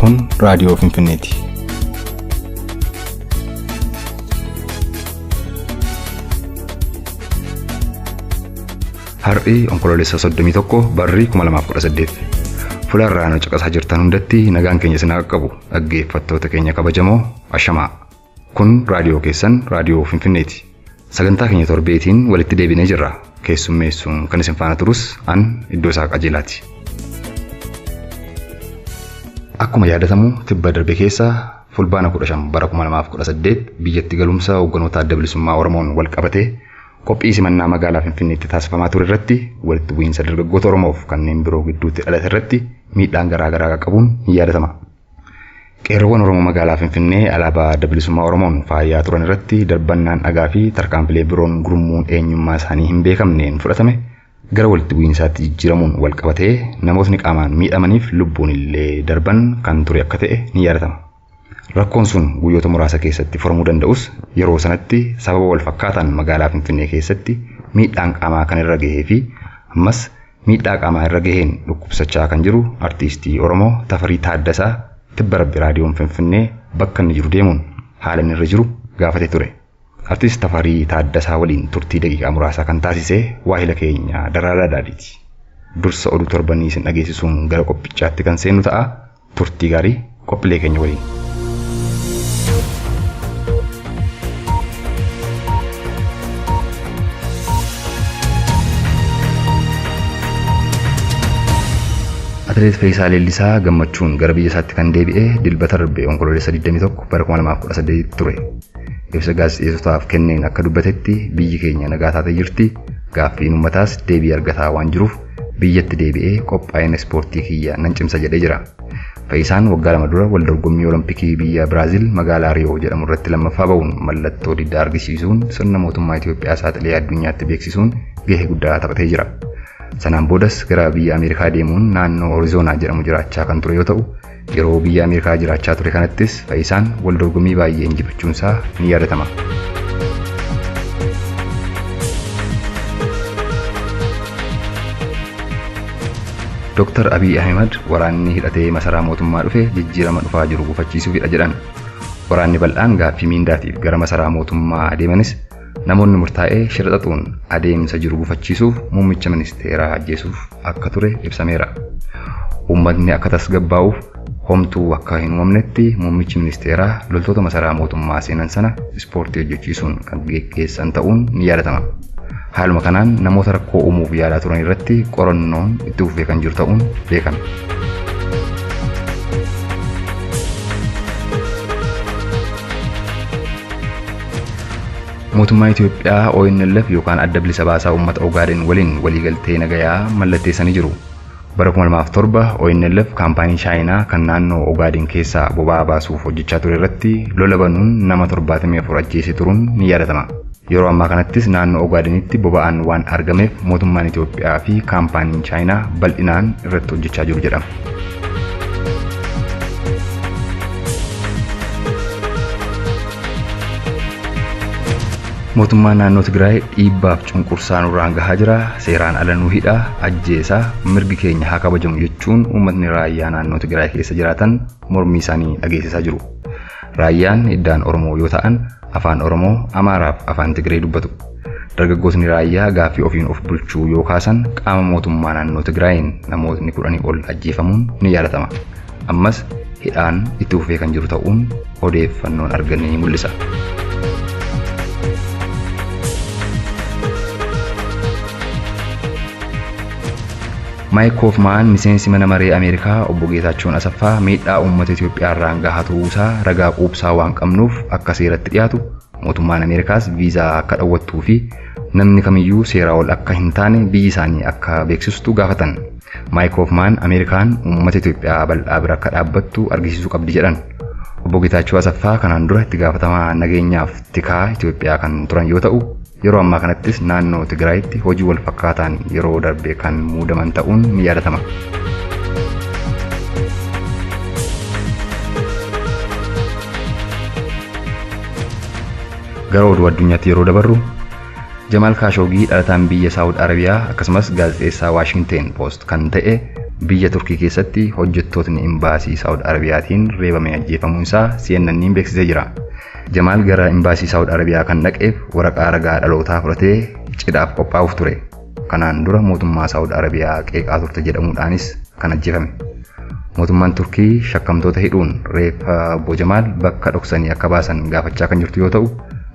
Kun raadiyoo Finfinneeti. Har'i onkoloolessa 31 barri 2018. Fuularraan caqasaa jirtan hundatti nagaan keenya isin qabu dhaggeeffattoota keenya kabajamoo ashamaa. Kun raadiyoo keessan raadiyoo Finfinneeti. Sagantaa keenya torbeetiin walitti deebinee jirra. Keessummeessuun kan isin faana turus an iddoo isaa qajeelaati. Akkuma yaadatamu tibba darbe keessa fulbaana 15 bara 2018 biyyatti galumsa hoogganoota adda bilisummaa Oromoon wal qabatee qophii simannaa magaalaa Finfinneetti taasifamaa ture irratti walitti bu'iinsa dargaggoota Oromoof kanneen biroo gidduutti dhalate irratti miidhaan garaa qabuun ni yaadatama. Qeerroowwan Oromoo magaalaa Finfinnee alaabaa adda bilisummaa Oromoon faayaa turan irratti darbannaan dhagaa fi tarkaanfilee biroon gurmuun eenyummaa isaanii hin beekamneen fudhatame gara walitti bu'iinsaatti jijjiiramuun wal qabatee namootni qaamaan miidhamaniif lubbuun illee darban kan ture akka ta'e ni yaadatama. Rakkoon sun guyyoota muraasa keessatti furamuu danda'us yeroo sanatti sababa wal fakkaataan magaalaa Finfinnee keessatti miidhaan qaamaa kan irra gahee fi ammas miidhaa qaamaa irra gaheen dhukkubsachaa kan jiru artiistii Oromoo Tafarii Taaddasaa tibba rabbi raadiyoon Finfinnee bakka inni jiru deemuun haala inni irra jiru gaafatee ture. Artiist Tafarii Taaddasaa waliin turtii daqiiqaa muraasaa kan taasise waahila keenya Daraaraa Daadhiiti. Dursa oduu torbanii isin dhageessisuun gara qophichaatti kan seennu ta'a. Turtii gaarii qophiilee keenya waliin. Atileet Fayyisaa Leellisaa gammachuun gara biyya isaatti kan deebi'e dilbata darbe onkoloolessa 21 bara 2018 ture. Ibsa gaazexeessotaaf kenneen akka dubbatetti biyyi keenya nagaa taatee jirti. Gaaffiin uummataas deebii argataa waan jiruuf biyyatti deebi'ee qophaa'ina ispoortii kiyya nan cimsa jedhee jira. Fayyisaan waggaa 2 dura wal dorgommii Olompikii biyya Biraazil magaalaa Riyoo jedhamu irratti lammaffaa ba'uun mallattoo diddaa argisiisuun sirna mootummaa Itoophiyaa saaxilee addunyaatti beeksisuun gahee guddaa taphatee jira. Sanaan boodas gara biyya Ameerikaa deemuun naannoo Arizoonaa jedhamu jiraachaa kan ture yoo ta'u, yeroo biyya Ameerikaa jiraachaa ture kanattis Fayyisaan wal dorgommii baay'ee injifachuun isaa ni yaadatama. Dr. Abiy Ahmed waraanni hidhatee masaraa mootummaa dhufe jijjiirama dhufaa jiru gufachiisuufidha jedhan. Waraanni bal'aan gaaffii miindaatiif gara masaraa mootummaa adeemanis namoonni murtaa'ee shirxaxuun adeemsa jiru gufachiisuuf muummicha ministeeraa ajjeesuuf akka ture ibsameera. Uummatni akka tasgabbaa'uuf homtuu akka hin uumamnetti muummichi ministeeraa loltoota masaraa mootummaa seenan sana ispoortii hojjechiisuun kan geggeessan ta'uun ni yaadatama. Haaluma kanaan namoota rakkoo uumuuf yaalaa turan irratti qorannoon itti fufee kan jiru ta'uun beekame. Mootummaa Itoophiyaa ONLF yookaan adda bilisa baasaa uummata Ogaaden waliin waliigaltee nagayaa mallatteessanii jiru. Bara 2007 ONLF kaampaanii Chaayinaa kan naannoo Ogaaden keessaa boba'aa baasuuf hojjechaa ture irratti lola banuun nama 74 ajjeesee turuun ni yaadatama. Yeroo ammaa kanattis naannoo Ogaadenitti boba'aan waan argameef mootummaan Itoophiyaa fi kaampaaniin Chaayinaa bal'inaan irratti hojjechaa jiru jedhama. Mootummaan naannoo Tigraay dhiibbaaf cunqursaa nurraan gahaa jira. Seeraan ala nu hidha, ajjeesaa, mirgi keenya haa kabajamu jechuun uummatni raayyaa naannoo Tigraay keessa jiraatan mormii isaanii dhageessisaa jiru. Raayyaan hiddaan Oromoo yoo ta'an afaan Oromoo, Amaaraaf afaan Tigree dubbatu. Dargaggootni raayyaa gaaffii ofiin of bulchuu yoo kaasan qaama mootummaa naannoo Tigraayin namootni 10 ol ajjeefamuun ni yaadatama. Ammas hidhaan itti fufee kan jiru ta'uun odeeffannoon arganne ni mul'isa. Mike Hoffman miseensi mana maree Ameerikaa obbo Geetaachoon Asaffaa miidhaa uummata Itoophiyaa irraan gahaa turuusaa ragaa quubsaa waan qabnuuf akka seeratti dhiyaatu mootummaan Ameerikaas viizaa akka dhawwattuu fi namni kamiyyuu seeraa ol akka hin taane biyyi isaanii akka beeksistu gaafatan. Mike Hoffman Ameerikaan uummata Itoophiyaa bal'aa bira akka dhaabbattu argisiisuu qabdi jedhan. Obbo Geetaachoo Asaffaa kanaan dura itti gaafatamaa nageenyaaf tikaa Itoophiyaa kan turan yoo ta'u, yeroo ammaa kanattis naannoo Tigraayitti hojii wal fakkaataan yeroo darbe kan muudaman ta'uun ni yaadatama. Gara oduu addunyaatti yeroo dabarru Jamal Khashoggi dhalataan biyya Saawud Arabiyaa akkasumas gaazexeessaa Washington Post kan ta'e biyya Turkii keessatti hojjettootni imbaasii Saawud Arabiyaatiin reebamee ajjeefamuun isaa CNN'n beeksisee jira. Jamaal gara imbaasii Saawud Arabiyaa kan dhaqeef waraqaa ragaa dhalootaa fudhatee cidhaaf qophaa'uuf ture. Kanaan dura mootummaa Saawud Arabiyaa qeeqaa turte jedhamuudhaanis kan ajjeefame. Mootummaan Turkii shakkamtoota hidhuun reeffa obbo Jamaal bakka dhoksanii akka baasan gaafachaa kan jirtu yoo ta'u,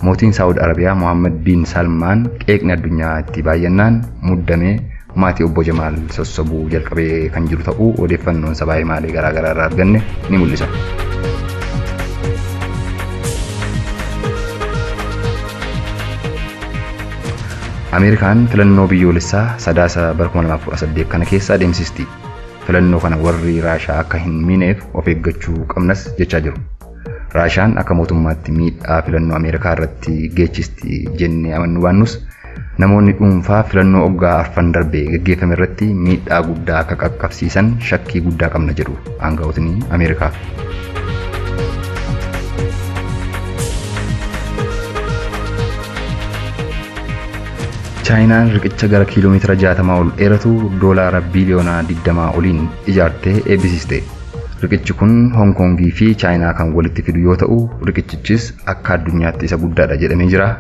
mootiin Saawud Arabiyaa Mohammed bin Salmaan qeeqni addunyaa itti baay'annaan muddamee maatii obbo Jamaal sossobuu jalqabee kan jiru ta'uu odeeffannoon sabaa himaalee garaagaraa irraa arganne ni mul'isa. Ameerikaan filannoo biyyoolessaa sadaasa bara 2018 kana keessa adeemsisti. Filannoo kana warri Raashaa akka hin miineef of eeggachuu qabnas jechaa jiru. Raashaan akka mootummaatti miidhaa filannoo Ameerikaa irratti geessisti jennee amannu baannus namoonni dhuunfaa filannoo waggaa arfan darbee gaggeeffame irratti miidhaa guddaa akka qaqqabsiisan shakkii guddaa qabna jedhu aangawootni Ameerikaa. Chaayinaan riqicha gara kiiloomeetira 60 ol dheeratu doolaara biliyoona 20 oliin ijaartee eebbisiiste. Riqichi kun Hong Kongii fi Chaayinaa kan walitti fidu yoo ta'u, riqichichis akka addunyaatti isa guddaadha jedhamee jira.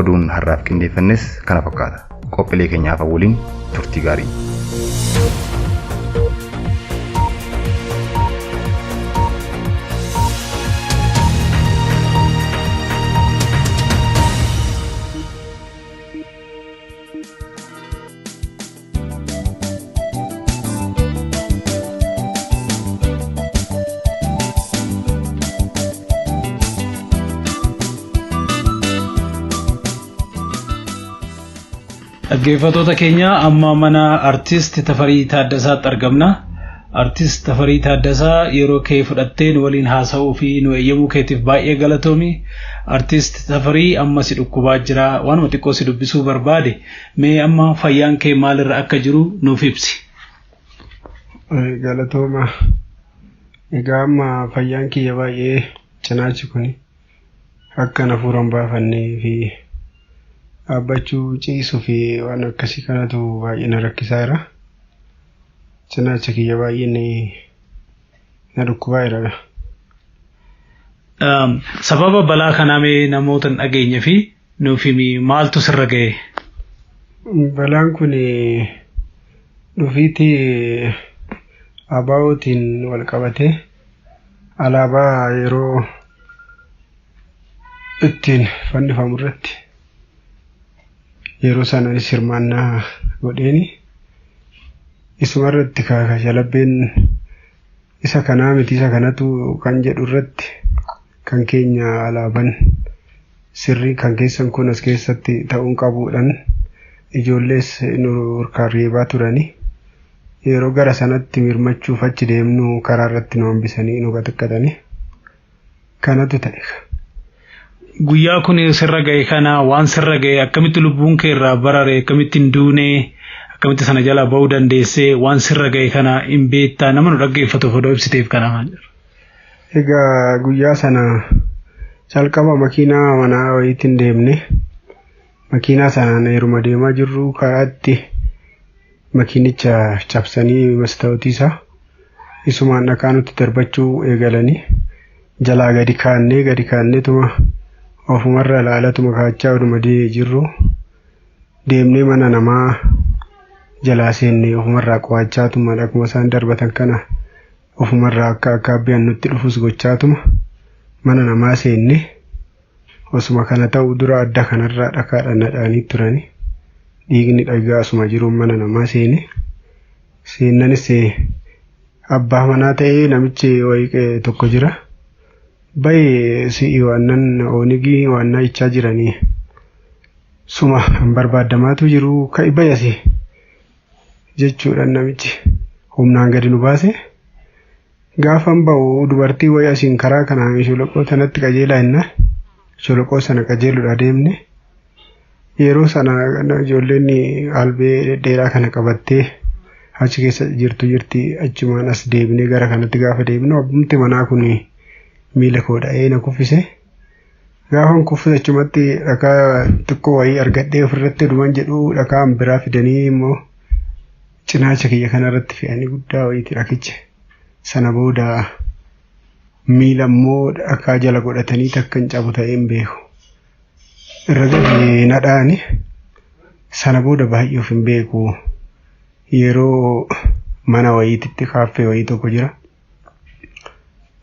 Oduun har'aaf qindeeffannes kana fakkaata. Qophiilee keenyaaf waliin turtii gaarii. Dhaggeeffattoota keenya amma mana artist Tafarii Taaddasaatti argamna. Artist Tafarii Taaddasaa yeroo kee fudhattee nu waliin haasa'uu fi nu eeyyamuu keetiif baay'ee galatoomi. Artist Tafarii amma si dhukkubaa jira. Waanuma xiqqoo si dubbisuu barbaade. Mee amma fayyaan kee maalirra akka jiru nuuf ibsi. Galatooma. Egaa amma fayyaan kiyya baay'ee cinaachi kuni akka nafuuran baafannee fi dhaabbachuu ciisuu fi waan akkasii kanatu baay'ee na rakkisaa jira. Cinaacha kiyya baay'ee na dhukkubaa jira. Sababa balaa kanaa mee namoota hin dhageenye fi nuuf himi maaltu sirra ga'e? Balaan kun dhufiitii abaa'ootiin wal qabatee alaabaa yeroo ittiin fannifamu irratti yeroo sana hirmaannaa godheeni isuma irratti shalabbeen isa kanaa miti isa kanatu kan jedhu irratti kan keenya alaaban sirrii kan keessan kun as keessatti ta'uun qabuudhaan ijoollees nu harkaan reebaa turani. Yeroo gara sanatti mirmachuuf achi deemnu karaa irratti nu hambisanii nu qaqqatanii kanatu ta'e. Guyyaa kun sirra ga'e kana waan sirra ga'e akkamitti lubbuun kee irraa barare akkamitti hin duune akkamitti sana jala ba'uu dandeessee waan sirra ga'e kana hin beektaa nama nu dhaggeeffatuuf odoo ibsiteef kana maal jedhu. Egaa guyyaa sana calqaba makiinaa manaa wayiitiin deemne makiinaa sanaan yeruma deemaa jirru karaatti makiinicha cabsanii mastaawotiisa isumaan dhakaa nutti darbachuu eegalanii jalaa gadi kaanneetuma ofumarra ilaalatuma kaachaa oduma jirru deemnee mana namaa jalaa seennee ofumarraa qo'achaatuma akkuma isaan darbatan kana ofumarraa akka abbiyaan nutti dhufus gochaatuma mana namaa seennee osuma kana ta'u dura adda kanarraa dhakaadhaan nadhaanii turani dhiigni dhagaa osuma jiruun mana namaa seennanis abbaa manaa ta'ee namichi wayii tokko jira. Baay'ee si'i waannan oonigii waannaa ichaa jiranii suma barbaadamaatu jiru ka'i bayasi jechuudhaan namichi humnaan gadi nu baase gaafan ba'u dubartii wayii asiin karaa kanaan sholoqoo sanatti qajeelaa jenna sholoqoo sana qajeeludha deemne yeroo sana ijoolleen albee dheeraa kana qabattee achi keessa jirti achumaan as deebinee gara kanatti gaafa deebinu abbumti manaa kun miila koo dha'ee na kuffise gaafan kuffise achumatti dhakaa xiqqoo wayii argadhee ofirratti dhuman jedhu dhakaa biraa fidanii immoo cinaacha kiyya kanarratti fe'anii guddaa wayiiti rakicha. Sana booda miila immoo akka jala godhatanii takka hin cabu ta'ee hin beeku. Irra gadi nadhaani. Sana booda baay'ee of hin beeku. Yeroo mana wayiititti kaaffee wayii tokko jira.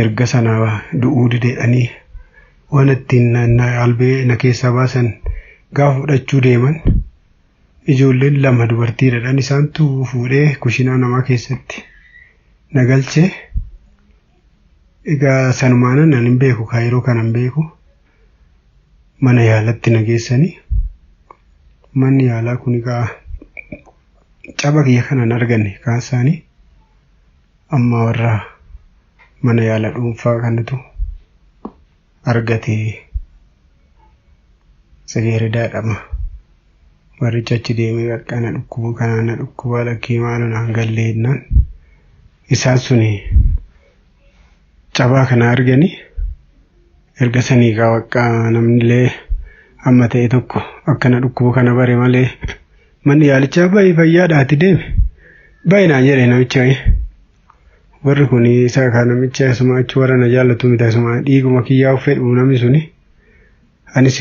Erga sana du'uu dideedhanii waan ittiin albee na keessaa baasan gaafa fudhachuu deeman ijoolleen 2 dubartiidhaan isaantu fuudhee kushinaa namaa keessatti na galchee. Egaa sanumaan nan hin beeku yeroo kana hin beeku. Mana yaalatti na geessanii. Manni yaalaa kun egaa caba kiyya kanaan arganne kaasaanii amma warra mana yaala dhuunfaa kanatu argate Sageeridaadhama. Warricha achi deemee qaqqana dhukkuba kanaan na dhukkuba lakkii maaluun hangallee jennaan isaan suni cabaa kana arganii erga sanii waqqa namnillee amma ta'e tokko akkana dhukkuba kana bare malee manni yaalichaa baay'ee fayyaadhaatti deeme baay'ee naan jedhe namicha. Warri kun isa kan namicha isuma achi warra na jaallatu miti isuma dhiiguma kiyyaa fedhu namni suni. Anis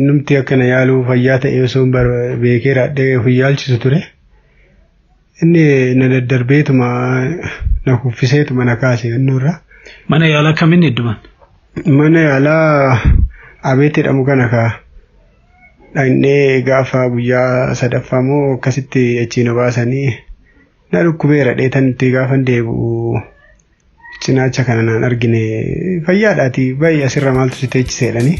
numti akkana yaaluu fayyaa ta'e osoo beekee raadhee fayyaalchisu ture. Inni na daddarbeetuma na kuffiseetuma na kaase innurra. Mana yaalaa kamiin hedduman? Mana yaalaa Abeet jedhamu kana dhaqnee gaafa guyyaa 3ffaa moo akkasitti achi na baasanii na dhukkubeera dheetan itti gaafa deebi'u cinaacha kana naan argine fayyaadhaati baay'ee asirra maaltu si teechiseedhani.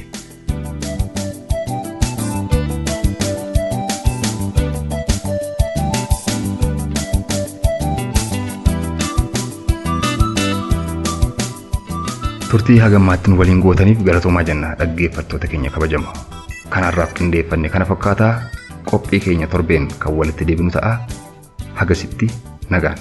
Turtii hagammaattiin waliin gootaniif galatoomaa jenna dhaggeeffattoota keenya kabajamoo. Kanarraaf qindeeffanne kana fakkaataa qophii keenya torbeen kan walitti deebinu ta'a. Hagasitti nagaan.